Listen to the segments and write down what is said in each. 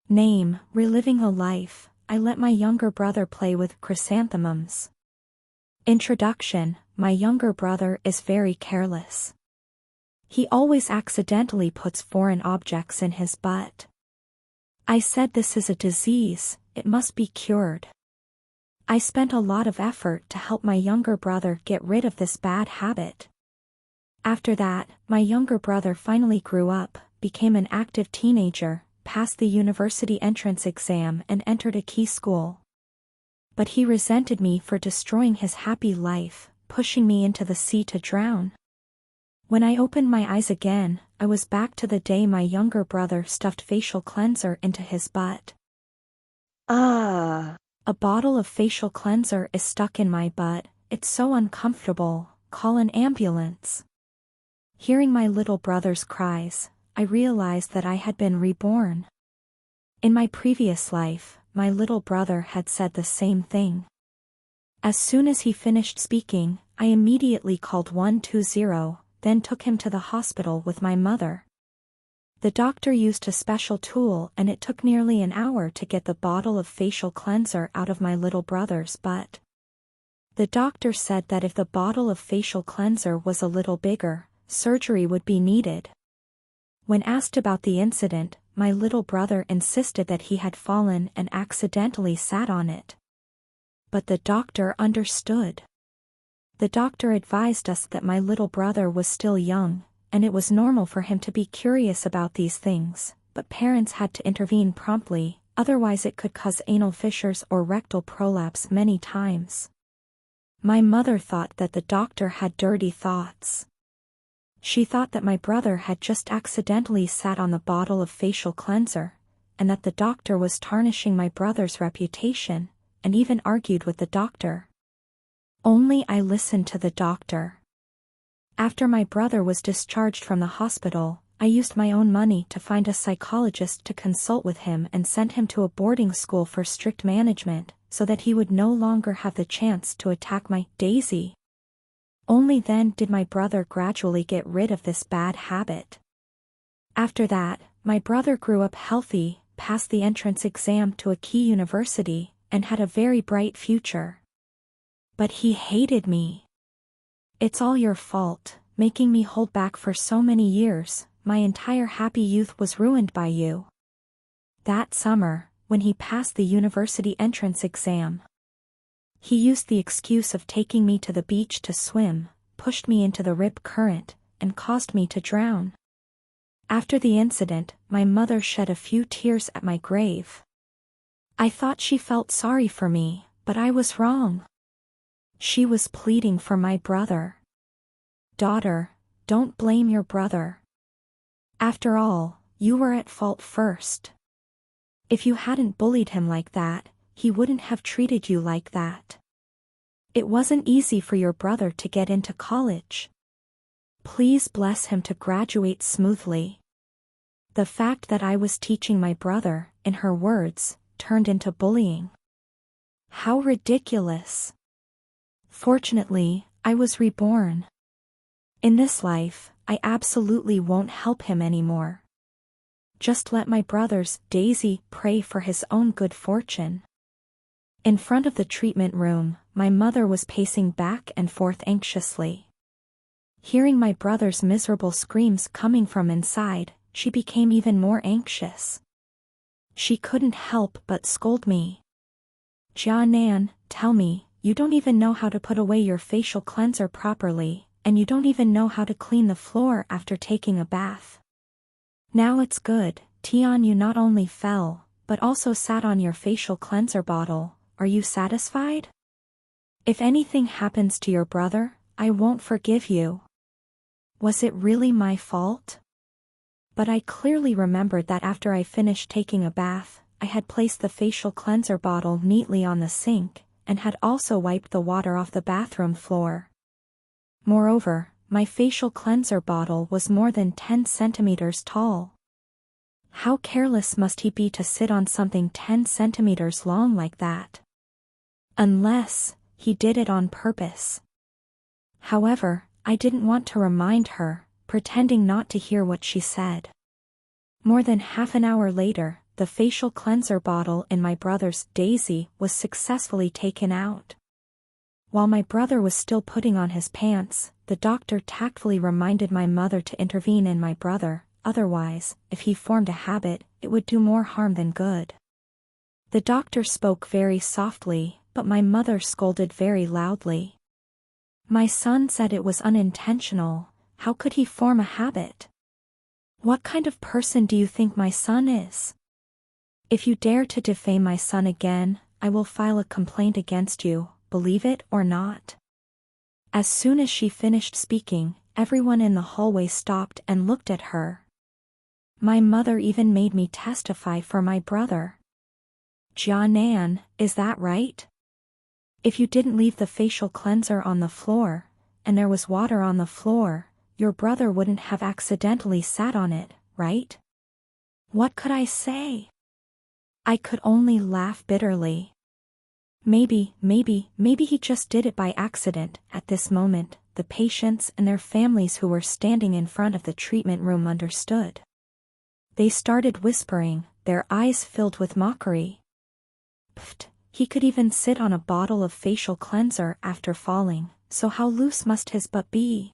Name, Reliving a Life, I let my younger brother play with chrysanthemums. Introduction, my younger brother is very careless. He always accidentally puts foreign objects in his butt. I said this is a disease, it must be cured. I spent a lot of effort to help my younger brother get rid of this bad habit. After that, my younger brother finally grew up, became an active teenager, passed the university entrance exam and entered a key school. But he resented me for destroying his happy life, pushing me into the sea to drown. When I opened my eyes again, I was back to the day my younger brother stuffed facial cleanser into his butt. A bottle of facial cleanser is stuck in my butt, it's so uncomfortable, call an ambulance. Hearing my little brother's cries, I realized that I had been reborn. In my previous life, my little brother had said the same thing. As soon as he finished speaking, I immediately called 120, then took him to the hospital with my mother. The doctor used a special tool and it took nearly an hour to get the bottle of facial cleanser out of my little brother's butt. The doctor said that if the bottle of facial cleanser was a little bigger, surgery would be needed. When asked about the incident, my little brother insisted that he had fallen and accidentally sat on it. But the doctor understood. The doctor advised us that my little brother was still young, and it was normal for him to be curious about these things, but parents had to intervene promptly, otherwise it could cause anal fissures or rectal prolapse many times. My mother thought that the doctor had dirty thoughts. She thought that my brother had just accidentally sat on the bottle of facial cleanser, and that the doctor was tarnishing my brother's reputation, and even argued with the doctor. Only I listened to the doctor. After my brother was discharged from the hospital, I used my own money to find a psychologist to consult with him and sent him to a boarding school for strict management, so that he would no longer have the chance to attack my Daisy. Only then did my brother gradually get rid of this bad habit. After that, my brother grew up healthy, passed the entrance exam to a key university, and had a very bright future. But he hated me. It's all your fault, making me hold back for so many years, my entire happy youth was ruined by you. That summer, when he passed the university entrance exam, he used the excuse of taking me to the beach to swim, pushed me into the rip current, and caused me to drown. After the incident, my mother shed a few tears at my grave. I thought she felt sorry for me, but I was wrong. She was pleading for my brother. Daughter, don't blame your brother. After all, you were at fault first. If you hadn't bullied him like that, he wouldn't have treated you like that. It wasn't easy for your brother to get into college. Please bless him to graduate smoothly. The fact that I was teaching my brother, in her words, turned into bullying. How ridiculous. Fortunately, I was reborn. In this life, I absolutely won't help him anymore. Just let my brother's Daisy pray for his own good fortune. In front of the treatment room, my mother was pacing back and forth anxiously. Hearing my brother's miserable screams coming from inside, she became even more anxious. She couldn't help but scold me. Nan, tell me, you don't even know how to put away your facial cleanser properly, and you don't even know how to clean the floor after taking a bath. Now it's good, Tian, you not only fell, but also sat on your facial cleanser bottle. Are you satisfied? If anything happens to your brother, I won't forgive you. Was it really my fault? But I clearly remembered that after I finished taking a bath, I had placed the facial cleanser bottle neatly on the sink, and had also wiped the water off the bathroom floor. Moreover, my facial cleanser bottle was more than 10 centimeters tall. How careless must he be to sit on something 10 centimeters long like that? Unless he did it on purpose. However, I didn't want to remind her, pretending not to hear what she said. More than half an hour later, the facial cleanser bottle in my brother's Daisy was successfully taken out. While my brother was still putting on his pants, the doctor tactfully reminded my mother to intervene in my brother, otherwise, if he formed a habit, it would do more harm than good. The doctor spoke very softly, but my mother scolded very loudly. My son said it was unintentional. How could he form a habit? What kind of person do you think my son is? If you dare to defame my son again, I will file a complaint against you, believe it or not. As soon as she finished speaking, everyone in the hallway stopped and looked at her. My mother even made me testify for my brother. Jianan, is that right? If you didn't leave the facial cleanser on the floor, and there was water on the floor, your brother wouldn't have accidentally sat on it, right? What could I say? I could only laugh bitterly. Maybe he just did it by accident. At this moment, the patients and their families who were standing in front of the treatment room understood. They started whispering, their eyes filled with mockery. Pfft, he could even sit on a bottle of facial cleanser after falling, so how loose must his butt be?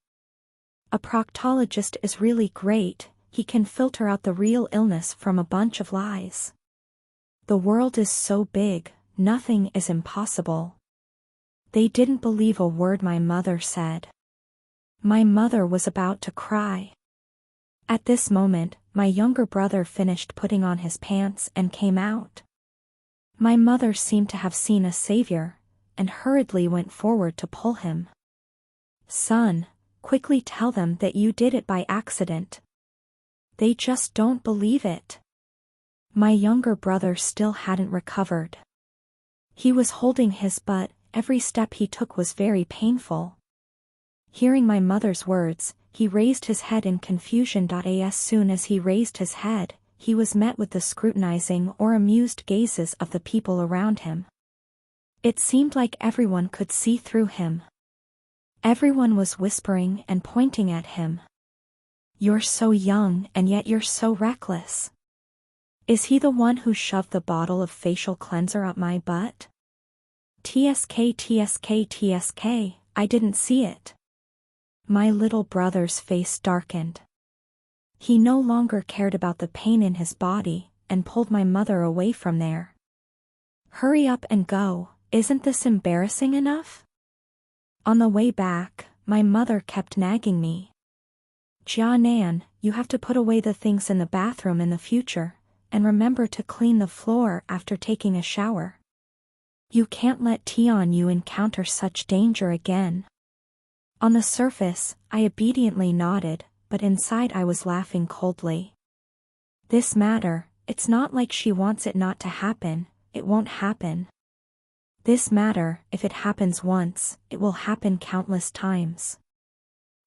A proctologist is really great, he can filter out the real illness from a bunch of lies. The world is so big, nothing is impossible. They didn't believe a word my mother said. My mother was about to cry. At this moment, my younger brother finished putting on his pants and came out. My mother seemed to have seen a savior, and hurriedly went forward to pull him. Son, quickly tell them that you did it by accident. They just don't believe it. My younger brother still hadn't recovered. He was holding his butt, every step he took was very painful. Hearing my mother's words, he raised his head in confusion. As soon as he raised his head, he was met with the scrutinizing or amused gazes of the people around him. It seemed like everyone could see through him. Everyone was whispering and pointing at him. You're so young and yet you're so reckless. Is he the one who shoved the bottle of facial cleanser up my butt? TSK, I didn't see it. My little brother's face darkened. He no longer cared about the pain in his body, and pulled my mother away from there. Hurry up and go, isn't this embarrassing enough? On the way back, my mother kept nagging me. Jianan, you have to put away the things in the bathroom in the future, and remember to clean the floor after taking a shower. You can't let Tianyu encounter such danger again. On the surface, I obediently nodded, but inside I was laughing coldly. This matter, it's not like she wants it not to happen, it won't happen. This matter, if it happens once, it will happen countless times.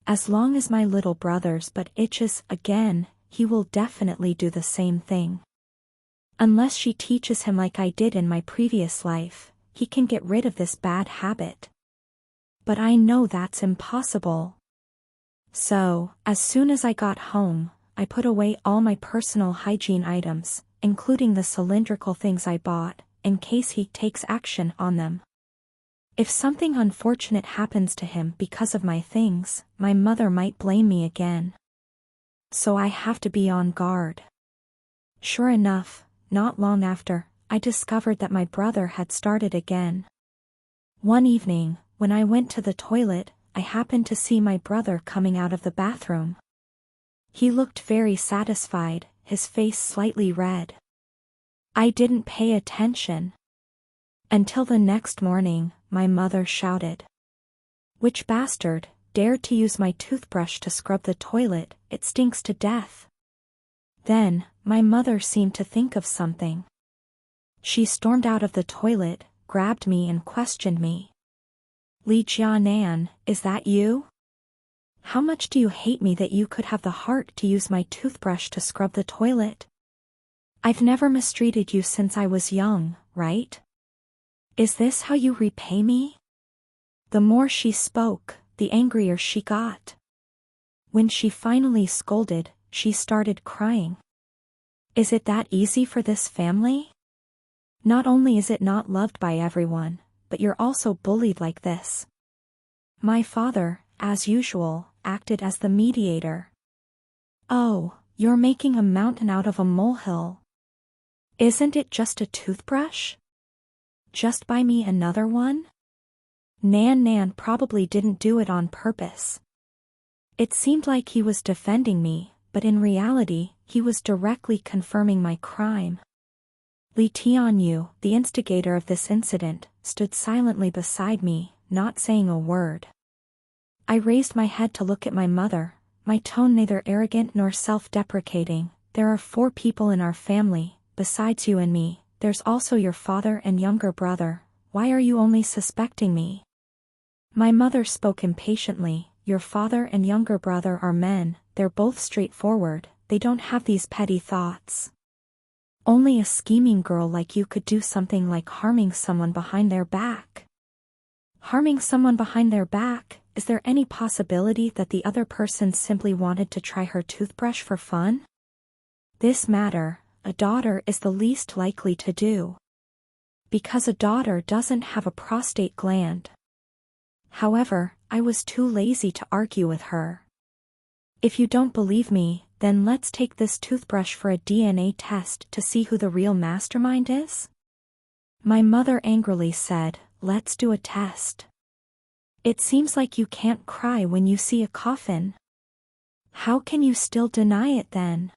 As long as my little brother's butt itches again, he will definitely do the same thing. Unless she teaches him like I did in my previous life, he can get rid of this bad habit. But I know that's impossible. So, as soon as I got home, I put away all my personal hygiene items, including the cylindrical things I bought, in case he takes action on them. If something unfortunate happens to him because of my things, my mother might blame me again. So I have to be on guard. Sure enough, not long after, I discovered that my brother had started again. One evening, when I went to the toilet, I happened to see my brother coming out of the bathroom. He looked very satisfied, his face slightly red. I didn't pay attention. Until the next morning, my mother shouted. Which bastard dared to use my toothbrush to scrub the toilet? It stinks to death. Then, my mother seemed to think of something. She stormed out of the toilet, grabbed me and questioned me. Li Jianan, is that you? How much do you hate me that you could have the heart to use my toothbrush to scrub the toilet? I've never mistreated you since I was young, right? Is this how you repay me? The more she spoke, the angrier she got. When she finally scolded, she started crying. Is it that easy for this family? Not only is it not loved by everyone, but you're also bullied like this. My father, as usual, acted as the mediator. Oh, you're making a mountain out of a molehill. Isn't it just a toothbrush? Just buy me another one? Nan probably didn't do it on purpose. It seemed like he was defending me, but in reality, he was directly confirming my crime. Li Tianyu, the instigator of this incident, stood silently beside me, not saying a word. I raised my head to look at my mother, my tone neither arrogant nor self-deprecating. There are 4 people in our family, besides you and me. There's also your father and younger brother. Why are you only suspecting me? My mother spoke impatiently. Your father and younger brother are men, they're both straightforward, they don't have these petty thoughts. Only a scheming girl like you could do something like harming someone behind their back. Harming someone behind their back? Is there any possibility that the other person simply wanted to try her toothbrush for fun? This matter, a daughter is the least likely to do. Because a daughter doesn't have a prostate gland. However, I was too lazy to argue with her. If you don't believe me, then let's take this toothbrush for a DNA test to see who the real mastermind is? My mother angrily said, let's do a test. It seems like you can't cry when you see a coffin. How can you still deny it then?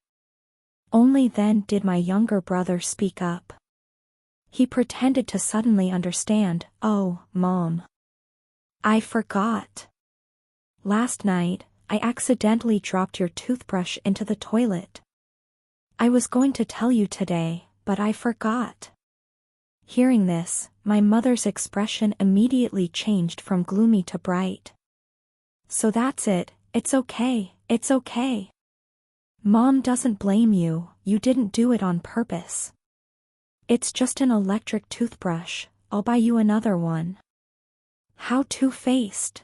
Only then did my younger brother speak up. He pretended to suddenly understand. Oh, Mom. I forgot. Last night, I accidentally dropped your toothbrush into the toilet. I was going to tell you today, but I forgot. Hearing this, my mother's expression immediately changed from gloomy to bright. So that's it, it's okay, it's okay. Mom doesn't blame you, you didn't do it on purpose. It's just an electric toothbrush, I'll buy you another one. How two-faced.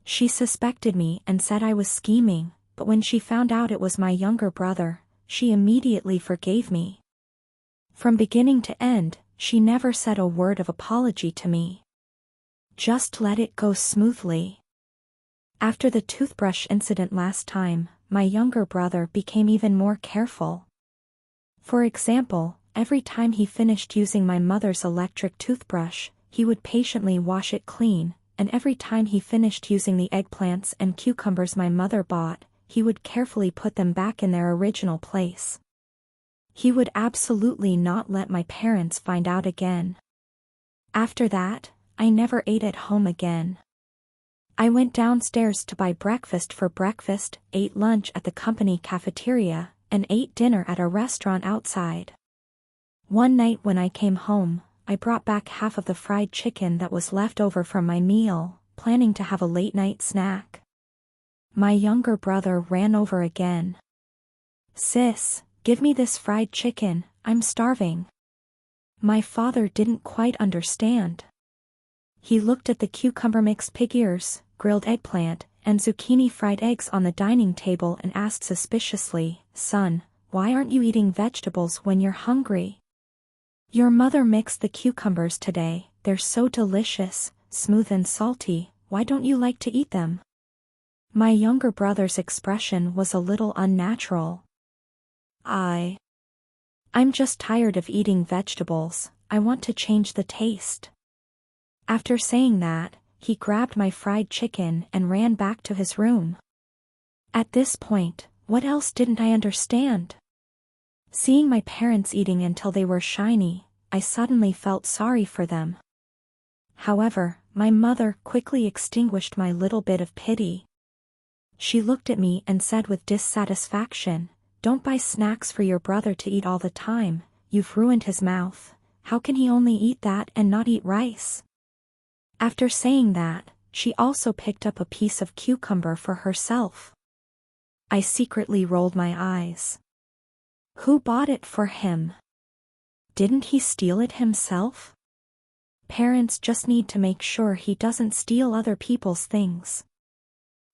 She suspected me and said I was scheming, but when she found out it was my younger brother, she immediately forgave me. From beginning to end, she never said a word of apology to me. Just let it go smoothly. After the toothbrush incident last time, my younger brother became even more careful. For example, every time he finished using my mother's electric toothbrush, he would patiently wash it clean, and every time he finished using the eggplants and cucumbers my mother bought, he would carefully put them back in their original place. He would absolutely not let my parents find out again. After that, I never ate at home again. I went downstairs to buy breakfast for breakfast, ate lunch at the company cafeteria, and ate dinner at a restaurant outside. One night when I came home, I brought back half of the fried chicken that was left over from my meal, planning to have a late-night snack. My younger brother ran over again. Sis, give me this fried chicken, I'm starving. My father didn't quite understand. He looked at the cucumber mixed pig ears, grilled eggplant, and zucchini fried eggs on the dining table and asked suspiciously, Son, why aren't you eating vegetables when you're hungry? Your mother mixed the cucumbers today, they're so delicious, smooth and salty, why don't you like to eat them? My younger brother's expression was a little unnatural. I'm just tired of eating vegetables, I want to change the taste. After saying that, he grabbed my fried chicken and ran back to his room. At this point, what else didn't I understand? Seeing my parents eating until they were shiny, I suddenly felt sorry for them. However, my mother quickly extinguished my little bit of pity. She looked at me and said with dissatisfaction, Don't buy snacks for your brother to eat all the time, you've ruined his mouth, how can he only eat that and not eat rice? After saying that, she also picked up a piece of cucumber for herself. I secretly rolled my eyes. Who bought it for him? Didn't he steal it himself? Parents just need to make sure he doesn't steal other people's things.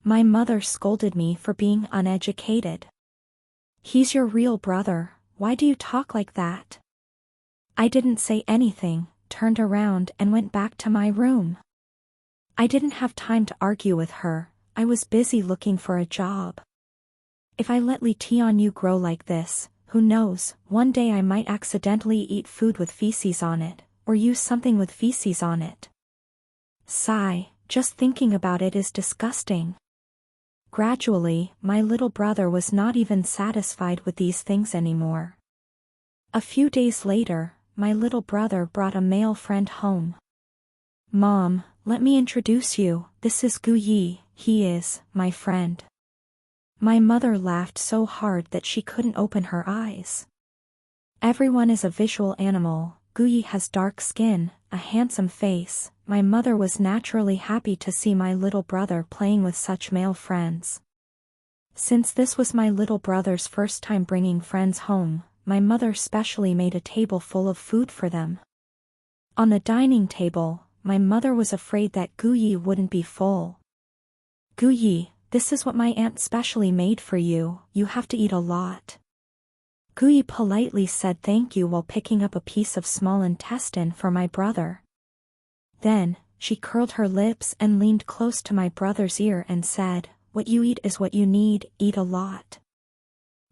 My mother scolded me for being uneducated. He's your real brother, why do you talk like that? I didn't say anything, turned around and went back to my room. I didn't have time to argue with her, I was busy looking for a job. If I let Li Tianyu grow like this, who knows, one day I might accidentally eat food with feces on it, or use something with feces on it. Sigh, just thinking about it is disgusting. Gradually, my little brother was not even satisfied with these things anymore. A few days later, my little brother brought a male friend home. Mom, let me introduce you, this is Gu Yi, he is, my friend. My mother laughed so hard that she couldn't open her eyes. Everyone is a visual animal, Gu Yi has dark skin, a handsome face, my mother was naturally happy to see my little brother playing with such male friends. Since this was my little brother's first time bringing friends home, my mother specially made a table full of food for them. On the dining table, my mother was afraid that Gu Yi wouldn't be full. Gu Yi, this is what my aunt specially made for you, you have to eat a lot. Gu Yi politely said thank you while picking up a piece of small intestine for my brother. Then, she curled her lips and leaned close to my brother's ear and said, what you eat is what you need, eat a lot.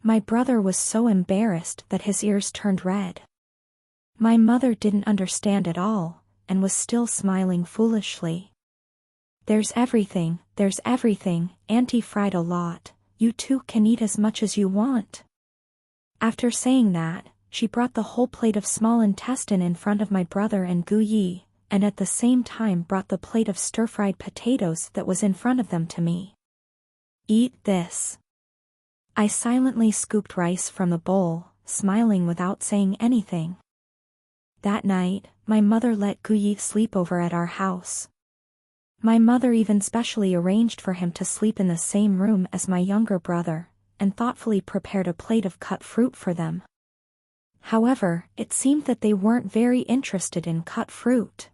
My brother was so embarrassed that his ears turned red. My mother didn't understand at all, and was still smiling foolishly. There's everything, Auntie fried a lot, you two can eat as much as you want. After saying that, she brought the whole plate of small intestine in front of my brother and Gu Yi, and at the same time brought the plate of stir-fried potatoes that was in front of them to me. Eat this. I silently scooped rice from the bowl, smiling without saying anything. That night, my mother let Gu Yi sleep over at our house. My mother even specially arranged for him to sleep in the same room as my younger brother, and thoughtfully prepared a plate of cut fruit for them. However, it seemed that they weren't very interested in cut fruit.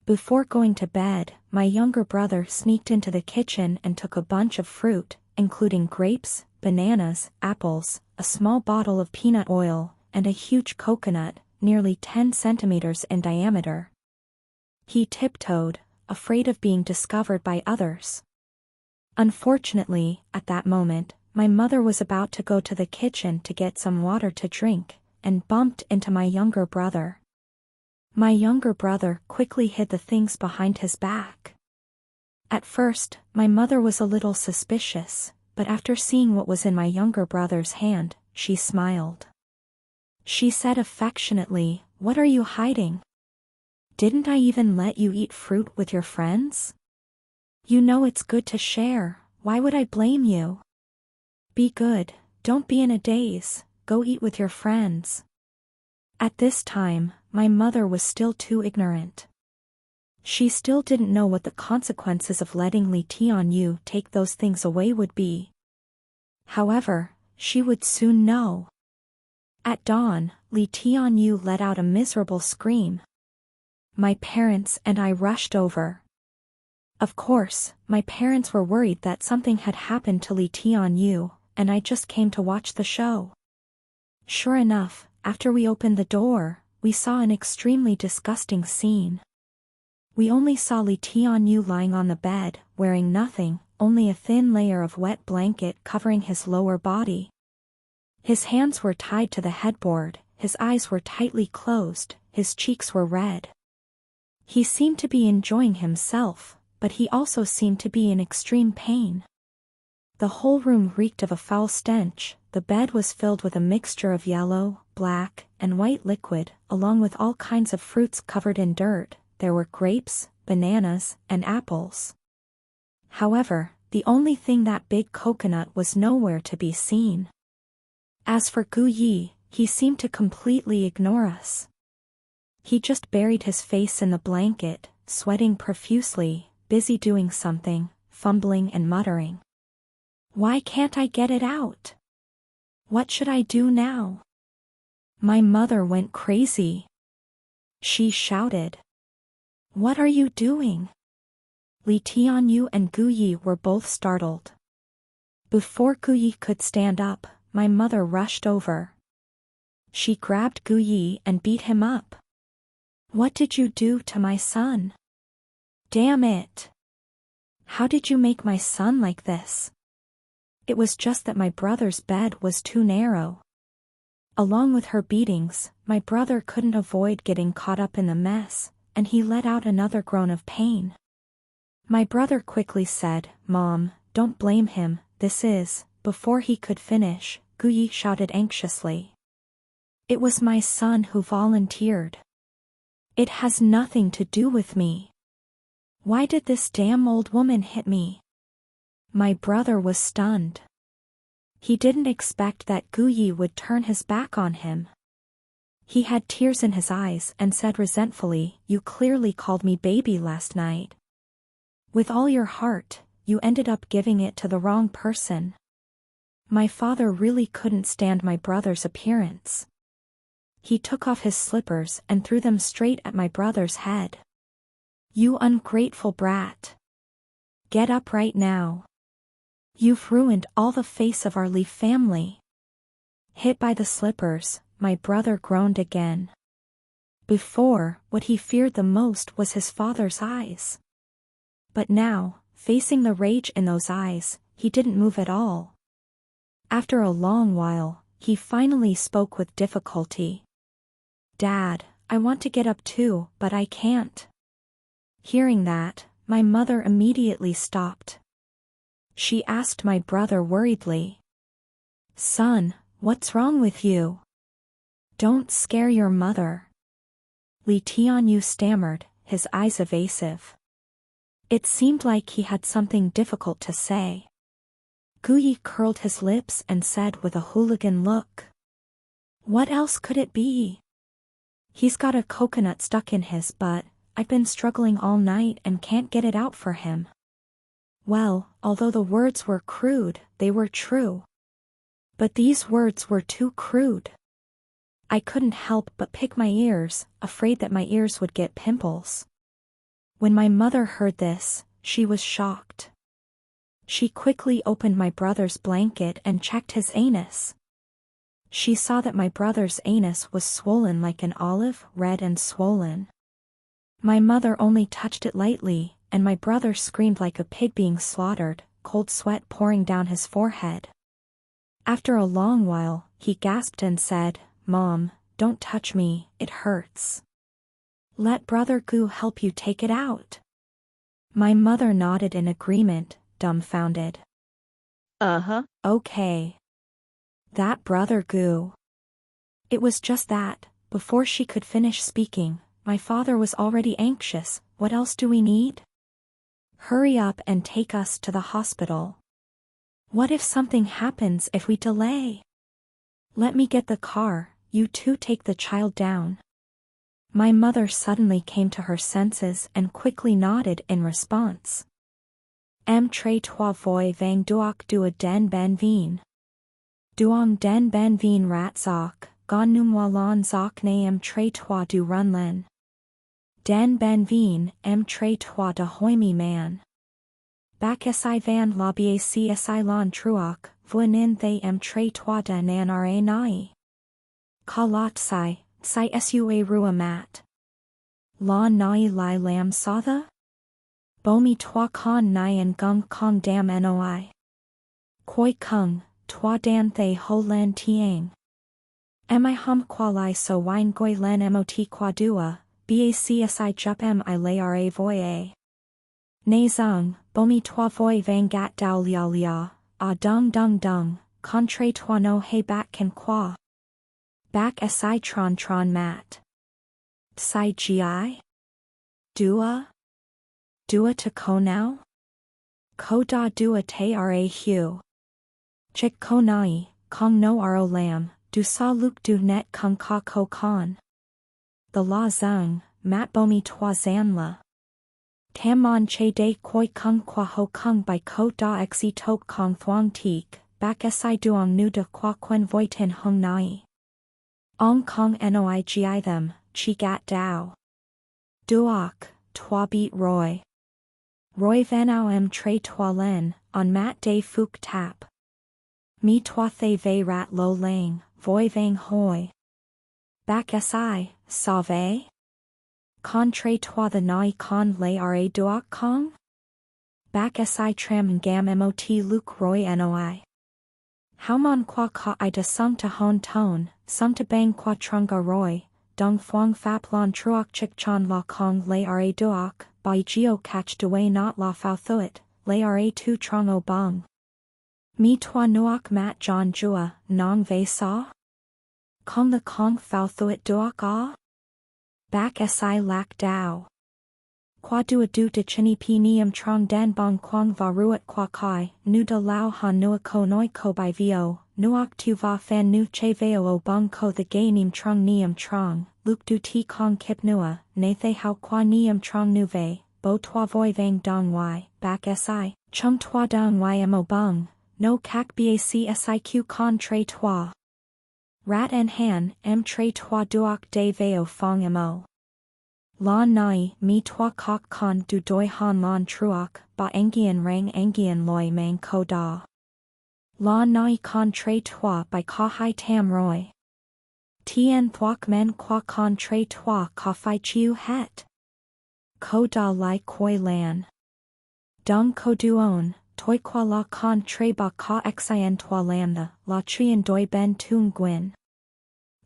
Before going to bed, my younger brother sneaked into the kitchen and took a bunch of fruit, including grapes, bananas, apples, a small bottle of peanut oil, and a huge coconut, nearly 10 centimeters in diameter. He tiptoed, afraid of being discovered by others. Unfortunately, at that moment, my mother was about to go to the kitchen to get some water to drink, and bumped into my younger brother. My younger brother quickly hid the things behind his back. At first, my mother was a little suspicious, but after seeing what was in my younger brother's hand, she smiled. She said affectionately, "What are you hiding? Didn't I even let you eat fruit with your friends? You know it's good to share, why would I blame you? Be good, don't be in a daze, go eat with your friends." At this time, my mother was still too ignorant. She still didn't know what the consequences of letting Li Tianyu take those things away would be. However, she would soon know. At dawn, Li Tianyu let out a miserable scream. My parents and I rushed over. Of course, my parents were worried that something had happened to Li Tianyu, and I just came to watch the show. Sure enough, after we opened the door, we saw an extremely disgusting scene. We only saw Li Tianyu lying on the bed, wearing nothing, only a thin layer of wet blanket covering his lower body. His hands were tied to the headboard, his eyes were tightly closed, his cheeks were red. He seemed to be enjoying himself, but he also seemed to be in extreme pain. The whole room reeked of a foul stench, the bed was filled with a mixture of yellow, black, and white liquid, along with all kinds of fruits covered in dirt. There were grapes, bananas, and apples. However, the only thing, that big coconut, was nowhere to be seen. As for Gu Yi, he seemed to completely ignore us. He just buried his face in the blanket, sweating profusely, busy doing something, fumbling and muttering. "Why can't I get it out? What should I do now?" My mother went crazy. She shouted, "What are you doing?" Li Tianyu and Gu Yi were both startled. Before Gu Yi could stand up, my mother rushed over. She grabbed Guyi and beat him up. What did you do to my son? Damn it! How did you make my son like this? It was just that my brother's bed was too narrow. Along with her beatings, my brother couldn't avoid getting caught up in the mess, and he let out another groan of pain. My brother quickly said, "Mom, don't blame him, this is," before he could finish, Guyi shouted anxiously. "It was my son who volunteered. It has nothing to do with me. Why did this damn old woman hit me?" My brother was stunned. He didn't expect that Guyi would turn his back on him. He had tears in his eyes and said resentfully, "You clearly called me baby last night. With all your heart, you ended up giving it to the wrong person." My father really couldn't stand my brother's appearance. He took off his slippers and threw them straight at my brother's head. "You ungrateful brat. Get up right now. You've ruined all the face of our Leaf family." Hit by the slippers, my brother groaned again. Before, what he feared the most was his father's eyes. But now, facing the rage in those eyes, he didn't move at all. After a long while, he finally spoke with difficulty. "Dad, I want to get up too, but I can't." Hearing that, my mother immediately stopped. She asked my brother worriedly, "Son, what's wrong with you? Don't scare your mother." Li Tianyu stammered, his eyes evasive. It seemed like he had something difficult to say. Guyi curled his lips and said with a hooligan look, "What else could it be? He's got a coconut stuck in his butt. I've been struggling all night and can't get it out for him." Well, although the words were crude, they were true. But these words were too crude. I couldn't help but pick my ears, afraid that my ears would get pimples. When my mother heard this, she was shocked. She quickly opened my brother's blanket and checked his anus. She saw that my brother's anus was swollen like an olive, red and swollen. My mother only touched it lightly, and my brother screamed like a pig being slaughtered, cold sweat pouring down his forehead. After a long while, he gasped and said, "Mom, don't touch me, it hurts. Let Brother Gu help you take it out." My mother nodded in agreement, dumbfounded. Uh-huh. Okay. That Brother Gu. It was just that, before she could finish speaking, my father was already anxious. "What else do we need? Hurry up and take us to the hospital. What if something happens if we delay? Let me get the car, you two take the child down." My mother suddenly came to her senses and quickly nodded in response. "Em tre toi voi vang duok dua den ben vien. Duong den ben vien rat zok, gon num walon zok ne em tre toi du run len. Den ben vien, em tre toi de hoimi man. Bak si van lobby si lon truok, vuanin they em tre toi de nan ra nai. Ka lot si sua rua mat. Lon nai lai lam satha? Bomi toi con nai en gung kong dam noi. Koi kung, toi dan thay ho len tiang. Mi hum qua lai so wine goi len mot qua dua. Bacsi jup mi lay ra voye. Ne zung, bomi toi voi vang gat dao lia lia, a dung dung dung, contre toi no he back can qua. Back si tron tron mat. Si gi? Dua? Dua to ko now? Ko da dua te ra hu. Chik ko nai, kong no ro lam, du sa luk du net kung ka ko con. The la zung, mat bomi toi zanla. Tam mon che de koi kung qua ho kung by ko da xi tok kong thuong teek, bak si duong nu de qua quen voitin hung nai. Ong kong noi gi them, chi gat dao. Duok, toi beat roy. Roy vanao em tre toi len, on mat de fuk tap. Mi toi thay ve rat lo lang, voi vang hoi. Bac si, sauve? Contre toi the nai con le ra duoc kong? Bac si tram gam mot luc roy noi. How mon qua ka I de sung to hon tone, sung to bang qua trunga roy, dung phuong fap lon truoc chik chon la kong le ra duoc, bai geo catch duay not la phao thuit, le ra tu trong o bung. Mi toi nuoc mat john jua, nong ve sa? Kong the kong phao thuit duoc ah? Bac si lac dao. Qua dua du de chini pi niam trong den bong quang va ruat qua kai, nu de lao han nua ko noi ko by vo, nuoc tu va fan nu che veo o bong ko the gay nim trong niam trong, luc du ti kong kip nua, ne the how qua niam trong nu ve, bo toi voi vang dong y, bac si, chung toi dong y mo bung, no cac bac siq con tre toi. Rat en han, m tre toi duoc de veo fong mo. Lon nai, mi toi kok con du doi han lon truoc, ba engian rang engian loi mang ko da. Lon nai con tre toi by ka hai tam roy. Tien thuoc men qua con tre toi ka phai chiu het. Ko da lai koi lan. Dung ko duon, toi qua la con tre ba ka xien toi lambda, la trien doi ben tung gwin.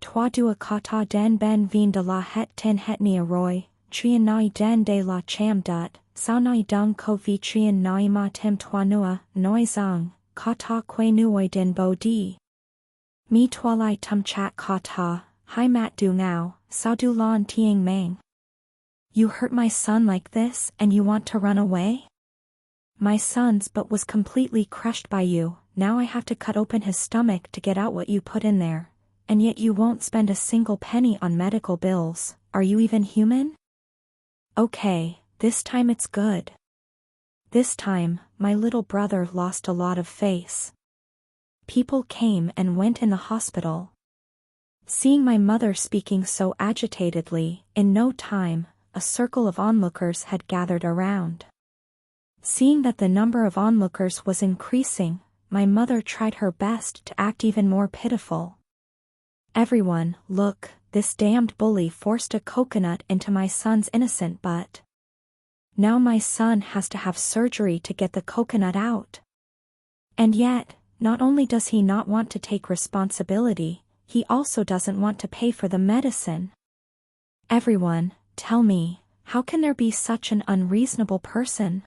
Toi dua kata den ben vin de la het ten het nia roy, trien nai den de la cham dut, sao nai dung ko vi trien nai ma tem toi nua, noi zang, kata que nuoi den bo di. Mi toi lai tum chat kata, hi mat du ngao, sao du lon tieng mang. You hurt my son like this and you want to run away? My son's but was completely crushed by you, now I have to cut open his stomach to get out what you put in there. And yet you won't spend a single penny on medical bills, are you even human? Okay, this time it's good. This time, my little brother lost a lot of face. People came and went in the hospital. Seeing my mother speaking so agitatedly, in no time, a circle of onlookers had gathered around. Seeing that the number of onlookers was increasing, my mother tried her best to act even more pitiful. Everyone, look, this damned bully forced a coconut into my son's innocent butt. Now my son has to have surgery to get the coconut out. And yet, not only does he not want to take responsibility, he also doesn't want to pay for the medicine. Everyone, tell me, how can there be such an unreasonable person?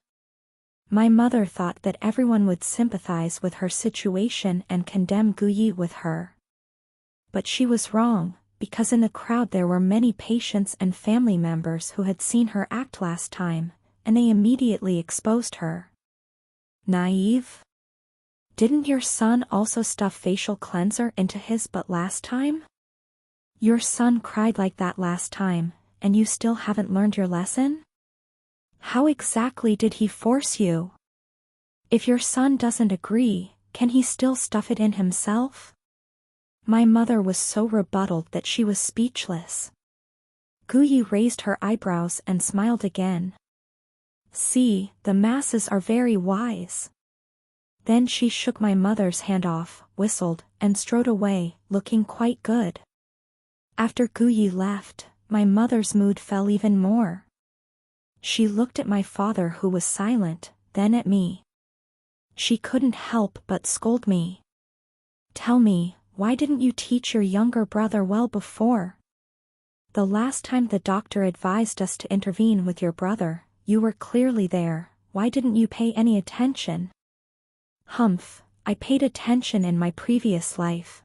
My mother thought that everyone would sympathize with her situation and condemn Guyi with her. But she was wrong, because in the crowd there were many patients and family members who had seen her act last time, and they immediately exposed her. Naive? Didn't your son also stuff facial cleanser into his butt last time? Your son cried like that last time, and you still haven't learned your lesson? How exactly did he force you? If your son doesn't agree, can he still stuff it in himself? My mother was so rebutted that she was speechless. Guyi raised her eyebrows and smiled again. See, the masses are very wise. Then she shook my mother's hand off, whistled, and strode away, looking quite good. After Guyi left, my mother's mood fell even more. She looked at my father who was silent, then at me. She couldn't help but scold me. Tell me, why didn't you teach your younger brother well before? The last time the doctor advised us to intervene with your brother, you were clearly there, why didn't you pay any attention? Humph, I paid attention in my previous life.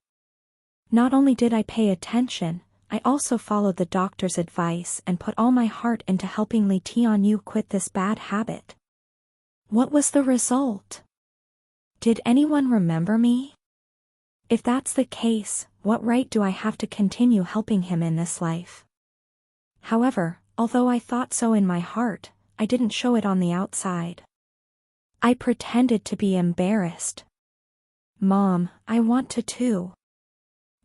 Not only did I pay attention, I also followed the doctor's advice and put all my heart into helping Li Tianyu quit this bad habit. What was the result? Did anyone remember me? If that's the case, what right do I have to continue helping him in this life? However, although I thought so in my heart, I didn't show it on the outside. I pretended to be embarrassed. Mom, I want to too.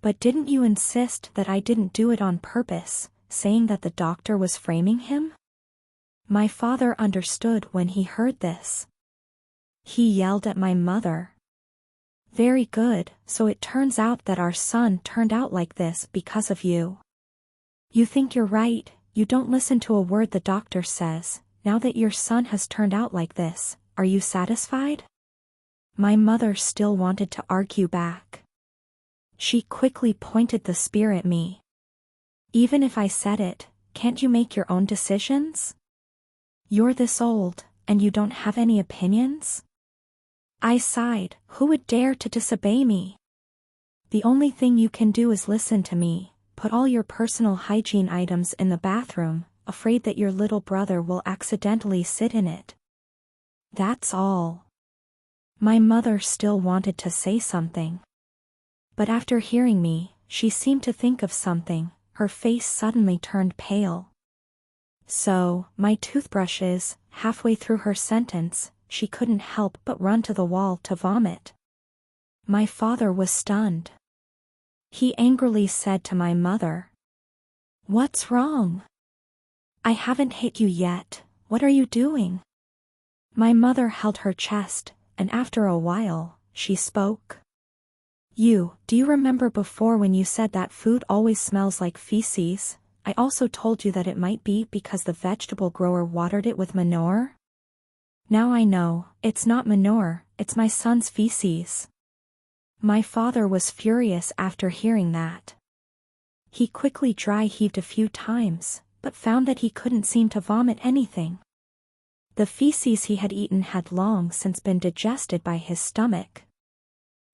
But didn't you insist that I didn't do it on purpose, saying that the doctor was framing him? My father understood when he heard this. He yelled at my mother. Very good, so it turns out that our son turned out like this because of you. You think you're right, you don't listen to a word the doctor says. Now that your son has turned out like this, are you satisfied? My mother still wanted to argue back. She quickly pointed the spear at me. Even if I said it, can't you make your own decisions? You're this old, and you don't have any opinions? I sighed. Who would dare to disobey me? The only thing you can do is listen to me. Put all your personal hygiene items in the bathroom, afraid that your little brother will accidentally sit in it. That's all. My mother still wanted to say something. But after hearing me, she seemed to think of something. Her face suddenly turned pale. So, my toothbrush is, halfway through her sentence, she couldn't help but run to the wall to vomit. My father was stunned. He angrily said to my mother, "What's wrong? I haven't hit you yet, what are you doing?" My mother held her chest, and after a while, she spoke. Do you remember before when you said that food always smells like feces? I also told you that it might be because the vegetable grower watered it with manure? Now I know, it's not manure, it's my son's feces. My father was furious after hearing that. He quickly dry heaved a few times, but found that he couldn't seem to vomit anything. The feces he had eaten had long since been digested by his stomach.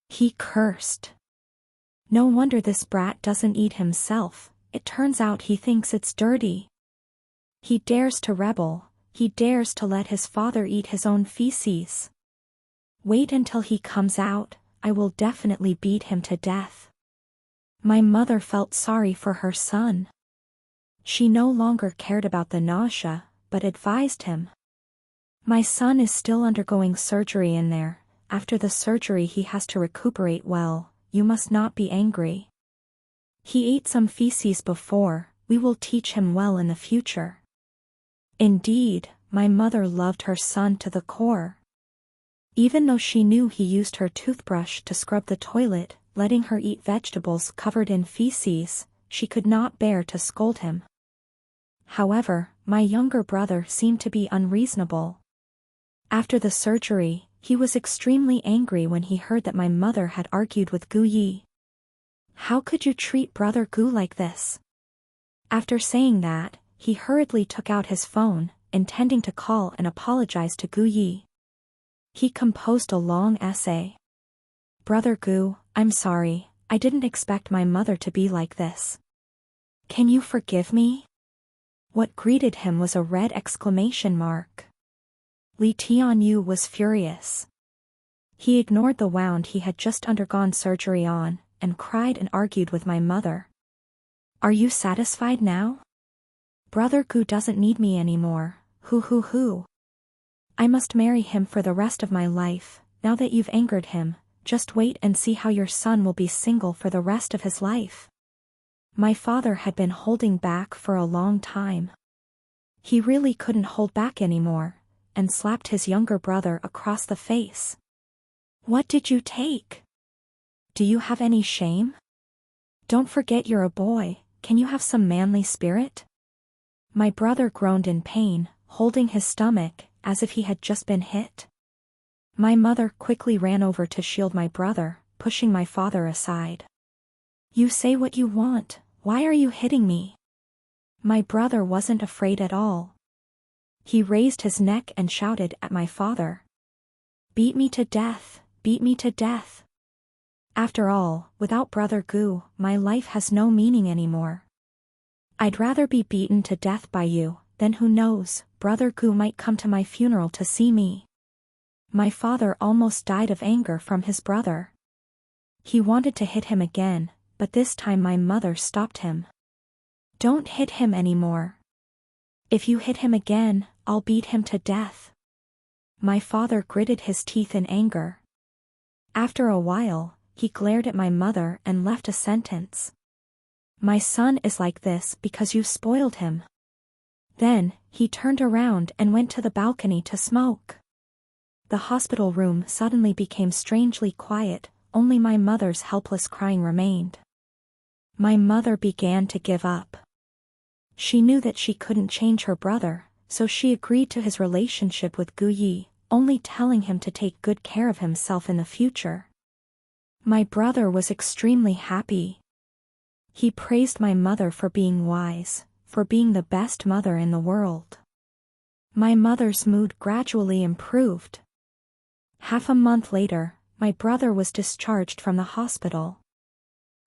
He cursed. No wonder this brat doesn't eat himself, it turns out he thinks it's dirty. He dares to rebel, he dares to let his father eat his own feces. Wait until he comes out, I will definitely beat him to death. My mother felt sorry for her son. She no longer cared about the nausea, but advised him. My son is still undergoing surgery in there. After the surgery he has to recuperate well, you must not be angry. He ate some feces before, we will teach him well in the future. Indeed, my mother loved her son to the core. Even though she knew he used her toothbrush to scrub the toilet, letting her eat vegetables covered in feces, she could not bear to scold him. However, my younger brother seemed to be unreasonable. After the surgery, he was extremely angry when he heard that my mother had argued with Gu Yi. How could you treat brother Gu like this? After saying that, he hurriedly took out his phone, intending to call and apologize to Gu Yi. He composed a long essay. Brother Gu, I'm sorry, I didn't expect my mother to be like this. Can you forgive me? What greeted him was a red exclamation mark. Li Tianyu was furious. He ignored the wound he had just undergone surgery on, and cried and argued with my mother. Are you satisfied now? Brother Gu doesn't need me anymore, hoo. I must marry him for the rest of my life. Now that you've angered him, just wait and see how your son will be single for the rest of his life. My father had been holding back for a long time. He really couldn't hold back anymore, and slapped his younger brother across the face. What did you take? Do you have any shame? Don't forget you're a boy, can you have some manly spirit? My brother groaned in pain, holding his stomach, as if he had just been hit. My mother quickly ran over to shield my brother, pushing my father aside. You say what you want, why are you hitting me? My brother wasn't afraid at all. He raised his neck and shouted at my father. Beat me to death, beat me to death. After all, without Brother Gu, my life has no meaning anymore. I'd rather be beaten to death by you, then who knows, Brother Gu might come to my funeral to see me. My father almost died of anger from his brother. He wanted to hit him again, but this time my mother stopped him. Don't hit him anymore. If you hit him again, I'll beat him to death. My father gritted his teeth in anger. After a while, he glared at my mother and left a sentence. My son is like this because you spoiled him. Then, he turned around and went to the balcony to smoke. The hospital room suddenly became strangely quiet, only my mother's helpless crying remained. My mother began to give up. She knew that she couldn't change her brother, so she agreed to his relationship with Gu Yi, only telling him to take good care of himself in the future. My brother was extremely happy. He praised my mother for being wise, for being the best mother in the world. My mother's mood gradually improved. Half a month later, my brother was discharged from the hospital.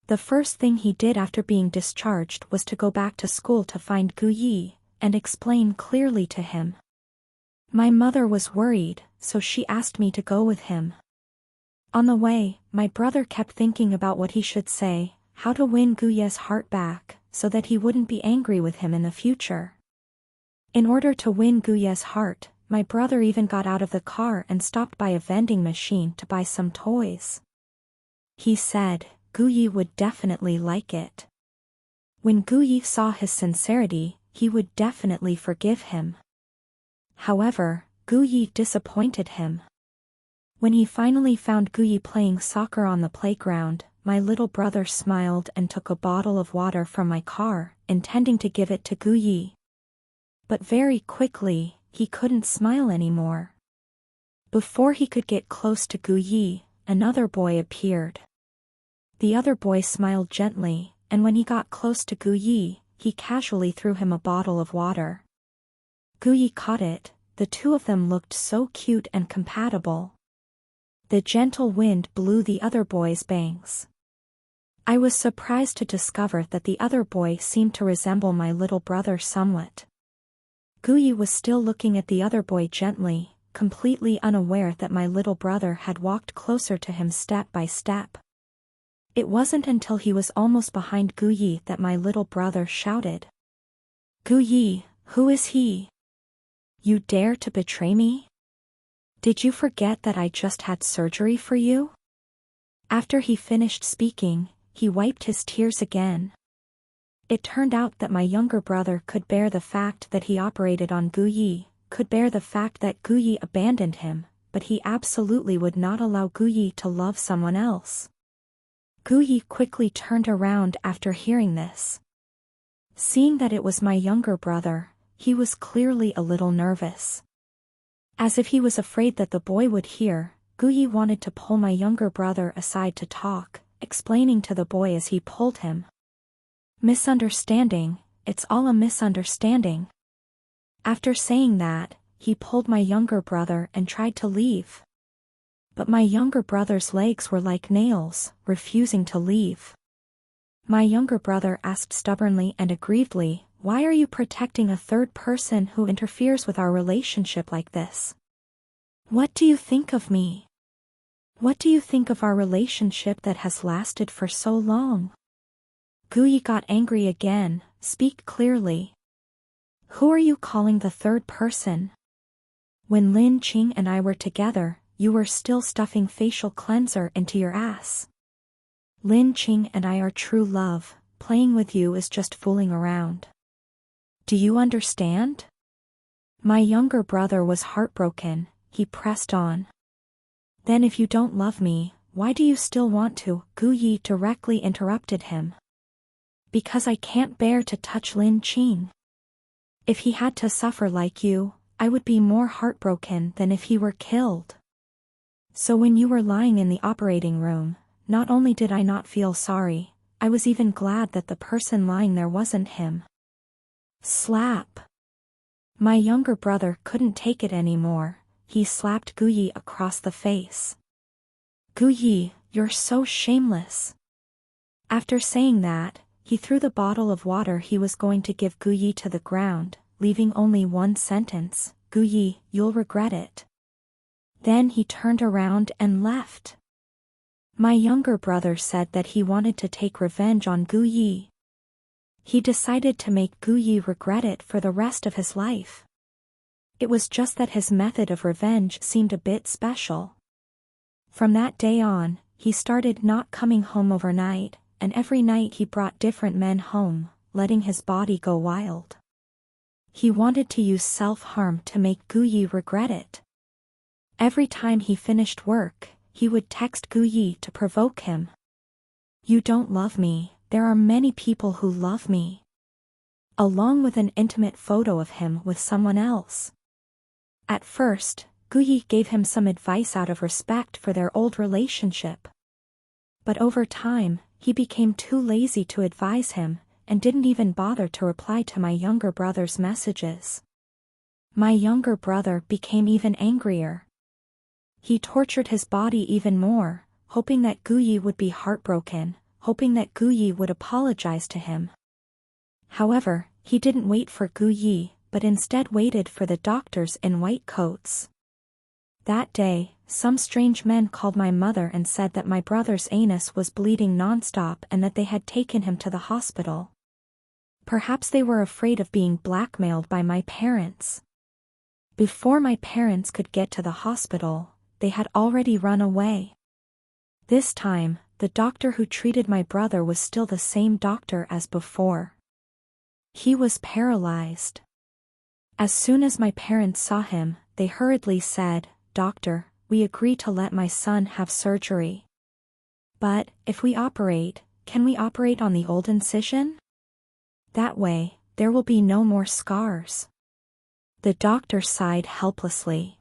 The first thing he did after being discharged was to go back to school to find Gu Yi, and explain clearly to him. My mother was worried, so she asked me to go with him. On the way, my brother kept thinking about what he should say, how to win Gu Yi's heart back, so that he wouldn't be angry with him in the future. In order to win Gu Yi's heart, my brother even got out of the car and stopped by a vending machine to buy some toys. He said, Gu Yi would definitely like it. When Gu Yi saw his sincerity, he would definitely forgive him. However, Gu Yi disappointed him. When he finally found Gu Yi playing soccer on the playground, my little brother smiled and took a bottle of water from my car, intending to give it to Gu Yi. But very quickly, he couldn't smile anymore. Before he could get close to Gu Yi, another boy appeared. The other boy smiled gently, and when he got close to Gu Yi, he casually threw him a bottle of water. Gu Yi caught it. The two of them looked so cute and compatible. The gentle wind blew the other boy's bangs. I was surprised to discover that the other boy seemed to resemble my little brother somewhat. Gu Yi was still looking at the other boy gently, completely unaware that my little brother had walked closer to him step by step. It wasn't until he was almost behind Gu Yi that my little brother shouted. Gu Yi, who is he? You dare to betray me? Did you forget that I just had surgery for you? After he finished speaking, he wiped his tears again. It turned out that my younger brother could bear the fact that he operated on Gu Yi, could bear the fact that Gu Yi abandoned him, but he absolutely would not allow Gu Yi to love someone else. Gu Yi quickly turned around after hearing this. Seeing that it was my younger brother, he was clearly a little nervous. As if he was afraid that the boy would hear, Gu Yi wanted to pull my younger brother aside to talk, explaining to the boy as he pulled him. Misunderstanding, it's all a misunderstanding. After saying that, he pulled my younger brother and tried to leave. But my younger brother's legs were like nails, refusing to leave. My younger brother asked stubbornly and aggrievedly, why are you protecting a third person who interferes with our relationship like this? What do you think of me? What do you think of our relationship that has lasted for so long? Gu Yi got angry again. Speak clearly. Who are you calling the third person? When Lin Qing and I were together, you were still stuffing facial cleanser into your ass. Lin Qing and I are true love. Playing with you is just fooling around. Do you understand? My younger brother was heartbroken. He pressed on. Then if you don't love me, why do you still want to? Gu Yi directly interrupted him. Because I can't bear to touch Lin Qing. If he had to suffer like you, I would be more heartbroken than if he were killed. So when you were lying in the operating room, not only did I not feel sorry, I was even glad that the person lying there wasn't him. Slap. My younger brother couldn't take it anymore. He slapped Gu Yi across the face. Gu Yi, you're so shameless. After saying that, he threw the bottle of water he was going to give Gu Yi to the ground, leaving only one sentence, Gu Yi, you'll regret it. Then he turned around and left. My younger brother said that he wanted to take revenge on Gu Yi. He decided to make Gu Yi regret it for the rest of his life. It was just that his method of revenge seemed a bit special. From that day on, he started not coming home overnight, and every night he brought different men home, letting his body go wild. He wanted to use self-harm to make Gu Yi regret it. Every time he finished work, he would text Gu Yi to provoke him. You don't love me, there are many people who love me. along with an intimate photo of him with someone else. At first, Guyi gave him some advice out of respect for their old relationship. But over time, he became too lazy to advise him, and didn't even bother to reply to my younger brother's messages. My younger brother became even angrier. He tortured his body even more, hoping that Guyi would be heartbroken, hoping that Guyi would apologize to him. However, he didn't wait for Guyi, but instead waited for the doctors in white coats. That day, some strange men called my mother and said that my brother's anus was bleeding non-stop and that they had taken him to the hospital. Perhaps they were afraid of being blackmailed by my parents. Before my parents could get to the hospital, they had already run away. This time, the doctor who treated my brother was still the same doctor as before. He was paralyzed. As soon as my parents saw him, they hurriedly said, "Doctor, we agree to let my son have surgery. But, if we operate, can we operate on the old incision? That way, there will be no more scars." The doctor sighed helplessly.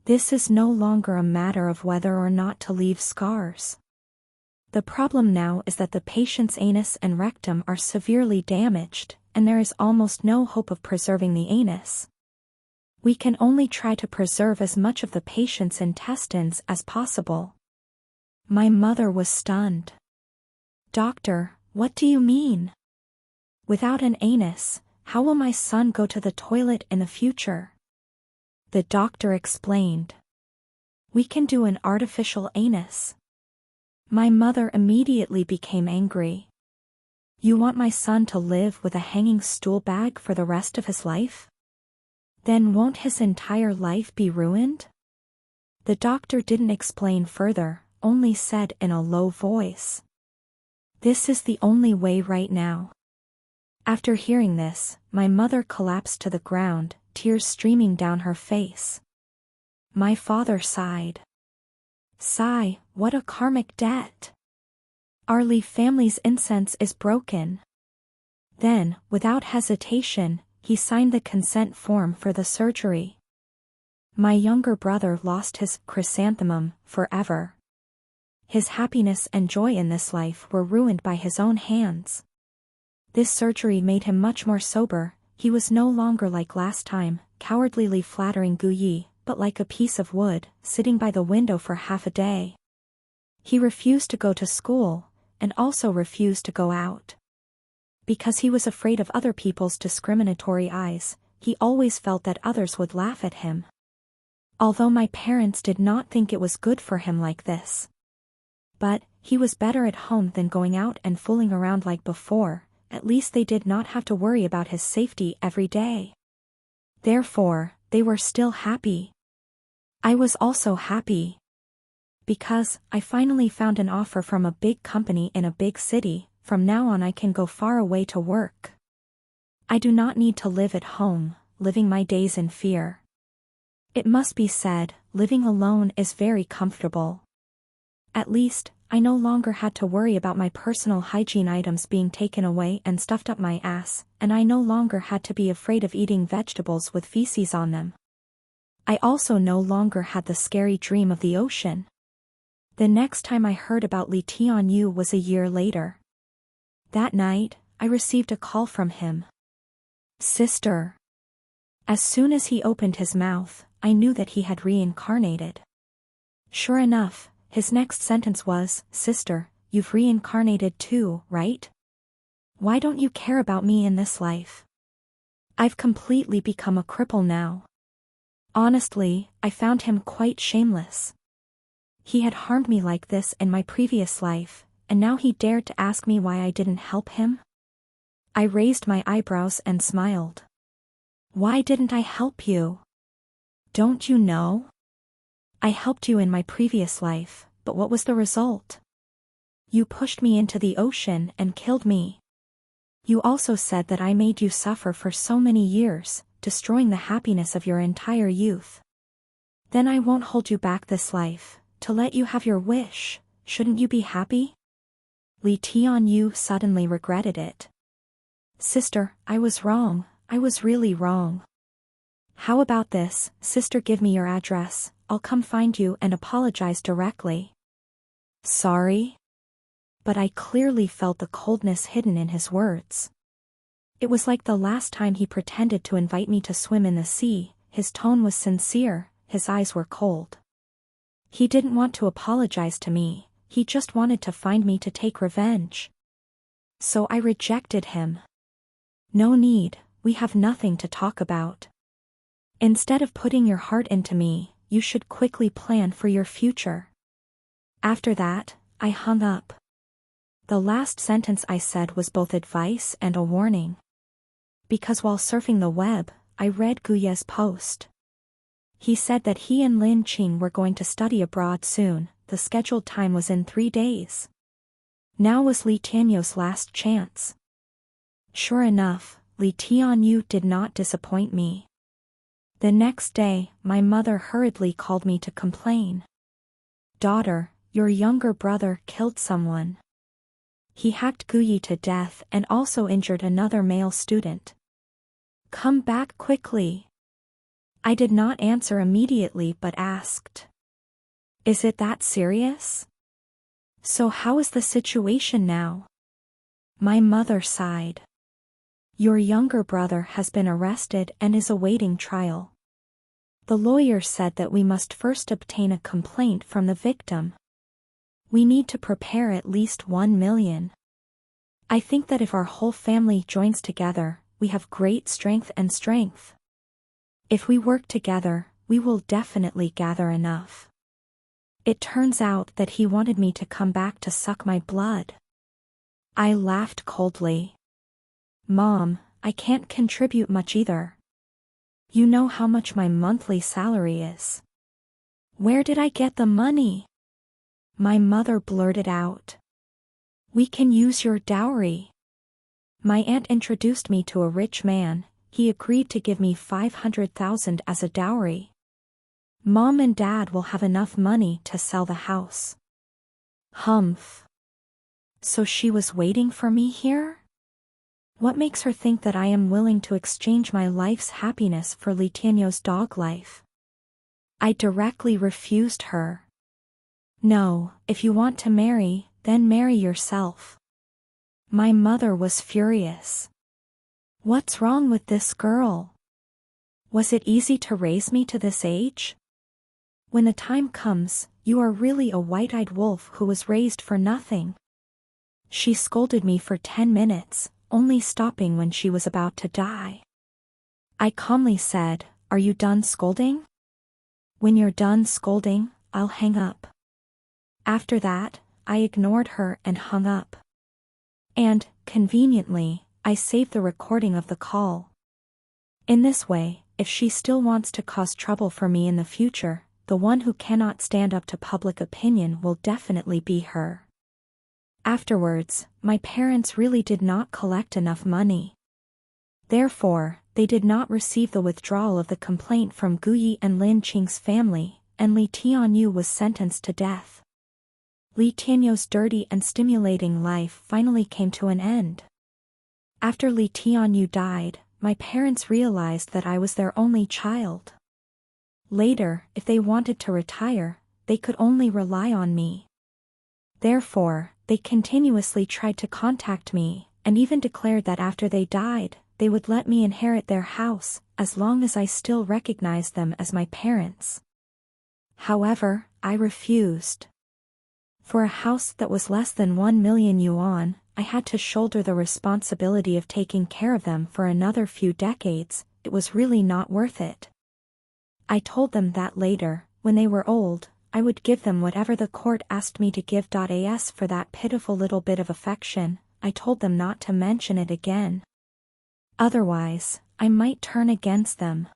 This is no longer a matter of whether or not to leave scars. The problem now is that the patient's anus and rectum are severely damaged, and there is almost no hope of preserving the anus. We can only try to preserve as much of the patient's intestines as possible. My mother was stunned. "Doctor, what do you mean? Without an anus, how will my son go to the toilet in the future?" The doctor explained. "We can do an artificial anus." My mother immediately became angry. "You want my son to live with a hanging stool bag for the rest of his life? Then won't his entire life be ruined?" The doctor didn't explain further, only said in a low voice, "This is the only way right now." After hearing this, my mother collapsed to the ground, tears streaming down her face. My father sighed. "Sigh, what a karmic debt. Our Lee family's incense is broken." Then, without hesitation, he signed the consent form for the surgery. My younger brother lost his chrysanthemum forever. His happiness and joy in this life were ruined by his own hands. This surgery made him much more sober. He was no longer like last time, cowardlily flattering Guyi, but like a piece of wood, sitting by the window for half a day. He refused to go to school, and also refused to go out. Because he was afraid of other people's discriminatory eyes, he always felt that others would laugh at him. Although my parents did not think it was good for him like this. But, he was better at home than going out and fooling around like before. At least they did not have to worry about his safety every day. Therefore, they were still happy. I was also happy. Because, I finally found an offer from a big company in a big city. From now on I can go far away to work. I do not need to live at home, living my days in fear. It must be said, living alone is very comfortable. At least, I no longer had to worry about my personal hygiene items being taken away and stuffed up my ass, and I no longer had to be afraid of eating vegetables with feces on them. I also no longer had the scary dream of the ocean. The next time I heard about Lee Tianyu was a year later. That night, I received a call from him. "Sister." As soon as he opened his mouth, I knew that he had reincarnated. Sure enough, his next sentence was, "Sister, you've reincarnated too, right? Why don't you care about me in this life? I've completely become a cripple now." Honestly, I found him quite shameless. He had harmed me like this in my previous life, and now he dared to ask me why I didn't help him? I raised my eyebrows and smiled. "Why didn't I help you? Don't you know? I helped you in my previous life, but what was the result? You pushed me into the ocean and killed me. You also said that I made you suffer for so many years, destroying the happiness of your entire youth. Then I won't hold you back this life, to let you have your wish. Shouldn't you be happy?" Lee Tianyu suddenly regretted it. Sister, I was wrong, I was really wrong. How about this, sister, give me your address, I'll come find you and apologize directly. Sorry? But I clearly felt the coldness hidden in his words. It was like the last time he pretended to invite me to swim in the sea. His tone was sincere, his eyes were cold. He didn't want to apologize to me, he just wanted to find me to take revenge. So I rejected him. No need, we have nothing to talk about. Instead of putting your heart into me, you should quickly plan for your future. After that, I hung up. The last sentence I said was both advice and a warning. Because while surfing the web, I read Guye's post. He said that he and Lin Qing were going to study abroad soon, the scheduled time was in 3 days. Now was Li Tianyu's last chance. Sure enough, Li Tianyu did not disappoint me. The next day, my mother hurriedly called me to complain. Daughter, your younger brother killed someone. He hacked Guyi to death and also injured another male student. Come back quickly. I did not answer immediately but asked. Is it that serious? So how is the situation now? My mother sighed. Your younger brother has been arrested and is awaiting trial. The lawyer said that we must first obtain a complaint from the victim. We need to prepare at least 1 million. I think that if our whole family joins together, we have great strength. If we work together, we will definitely gather enough. It turns out that he wanted me to come back to suck my blood. I laughed coldly. Mom, I can't contribute much either. You know how much my monthly salary is. Where did I get the money? My mother blurted out. We can use your dowry. My aunt introduced me to a rich man, he agreed to give me 500,000 as a dowry. Mom and Dad will have enough money to sell the house. Humph. So she was waiting for me here? What makes her think that I am willing to exchange my life's happiness for Li Tianyu's dog life? I directly refused her. No, if you want to marry, then marry yourself. My mother was furious. What's wrong with this girl? Was it easy to raise me to this age? When the time comes, you are really a white-eyed wolf who was raised for nothing. She scolded me for 10 minutes, only stopping when she was about to die. I calmly said, "Are you done scolding? When you're done scolding, I'll hang up." After that, I ignored her and hung up. And, conveniently, I saved the recording of the call. In this way, if she still wants to cause trouble for me in the future, the one who cannot stand up to public opinion will definitely be her. Afterwards, my parents really did not collect enough money. Therefore, they did not receive the withdrawal of the complaint from Guyi and Lin Qing's family, and Li Tianyu was sentenced to death. Li Tianyu's dirty and stimulating life finally came to an end. After Li Tianyu died, my parents realized that I was their only child. Later, if they wanted to retire, they could only rely on me. Therefore, they continuously tried to contact me, and even declared that after they died, they would let me inherit their house, as long as I still recognized them as my parents. However, I refused. For a house that was less than 1 million yuan, I had to shoulder the responsibility of taking care of them for another few decades. It was really not worth it. I told them that later, when they were old, I would give them whatever the court asked me to give. As for that pitiful little bit of affection, I told them not to mention it again. Otherwise, I might turn against them.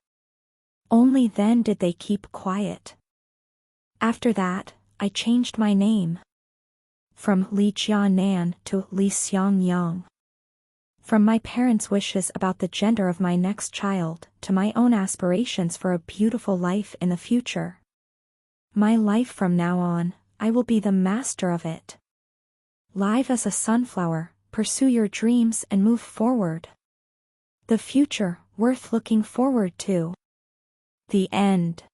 Only then did they keep quiet. After that, I changed my name. From Li Jianan to Li Xiangyang. From my parents' wishes about the gender of my next child, to my own aspirations for a beautiful life in the future. My life from now on, I will be the master of it. Live as a sunflower, pursue your dreams and move forward. The future, worth looking forward to. The end.